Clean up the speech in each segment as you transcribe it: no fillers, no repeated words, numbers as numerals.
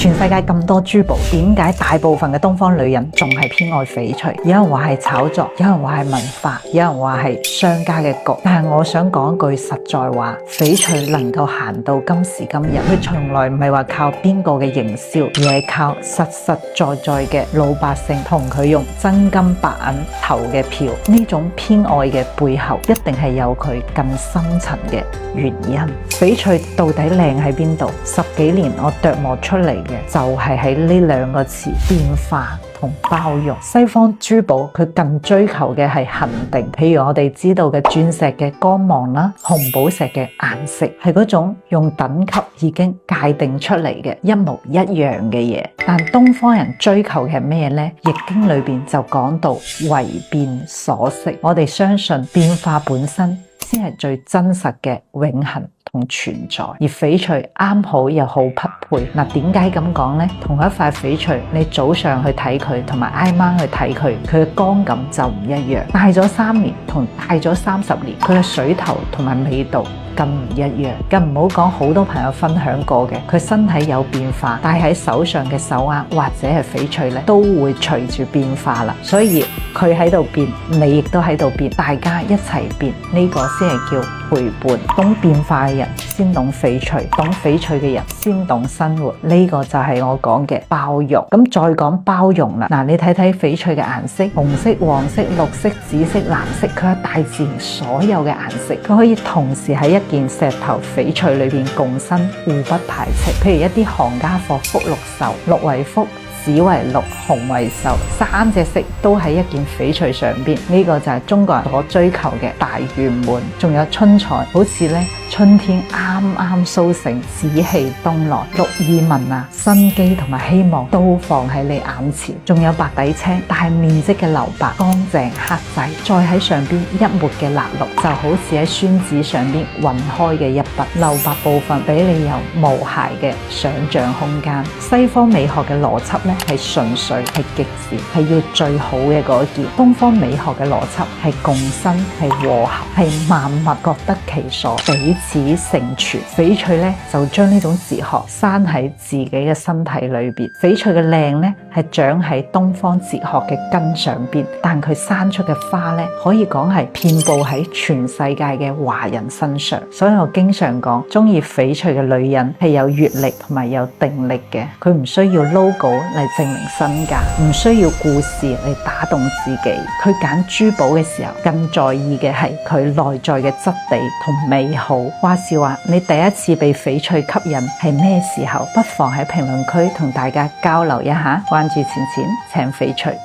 全世界咁多珠寶，點解大部分嘅東方女人仲係偏愛翡翠？有人話係炒作，有人話係文化，有人話係商家嘅局。但係我想講一句實在話，翡翠能夠行到今時今日，佢從來唔係話靠邊個嘅營銷，而係靠實實在在嘅老百姓同佢用真金白銀投嘅票。呢種偏愛嘅背後，一定係有佢更深層嘅原因。翡翠到底靚喺邊度？10幾年我琢磨出嚟嘅就係喺呢兩個詞：變化同包容。西方珠寶佢更追求嘅係恒定，譬如我哋知道嘅鑽石嘅光芒啦，紅寶石嘅顏色係嗰種用等級已經界定出嚟嘅一模一樣嘅嘢。但東方人追求嘅係咩呢？易經裏邊就講到唯變所適，我哋相信變化本身先係最真實嘅永恆同存在，而翡翠啱好又好匹配。嗱，點解咁講呢？同一塊翡翠，你早上去睇佢，同埋挨晚去睇佢，佢嘅光感就唔一樣。戴咗3年同戴咗30年，佢嘅水頭同埋味道更唔一樣。更唔好講好多朋友分享過嘅，佢身體有變化，戴喺手上嘅手鐲或者係翡翠咧，都會隨住變化啦。所以佢喺度變，你亦都喺度變，大家一齊變，呢個先係叫陪伴。懂變化嘅人先懂翡翠，懂翡翠嘅人先懂生活。呢個就係我講嘅包容。咁再講包容啦，嗱，你睇睇翡翠嘅顏色，紅色、黃色、綠色、紫色、藍色，佢係大自然所有嘅顏色，佢可以同時喺一件石頭翡翠裏邊共生，互不排斥。譬如一啲行家貨福祿壽，綠為福，紫為綠，紅為壽，3隻色都喺一件翡翠上邊，呢個就係中國人所追求嘅大圓滿。仲有春彩，好似咧春天啱啱蘇醒，紫氣東來，綠意紋啊，生機同埋希望都放喺你眼前。仲有白底青，大面積嘅留白，乾淨克制，再喺上邊一抹嘅蠟綠，就好似喺宣紙上邊暈開嘅一筆。留白部分俾你有無瑕嘅想象空間。西方美學嘅邏輯咧係純粹，係極致，係要最好嘅嗰件。東方美學嘅邏輯係共生，係和諧，係萬物各得其所，彼此成全。翡翠咧就將呢種哲學生喺自己嘅身體裏邊。翡翠嘅靚咧係長喺東方哲學嘅根上邊，但佢生出嘅花咧可以講係遍佈喺全世界嘅華人身上。所以我經常講，中意翡翠嘅女人係有閱歷同埋有定力嘅，佢唔需要 logo 嚟證明身價，唔需要故事嚟打動自己。佢揀珠寶嘅時候，更在意嘅係佢內在嘅質地同美好。話時話，你第一次被翡翠吸引係咩時候？不妨喺評論區同大家交流一下。關注錢錢請翡翠，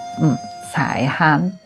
踩慳。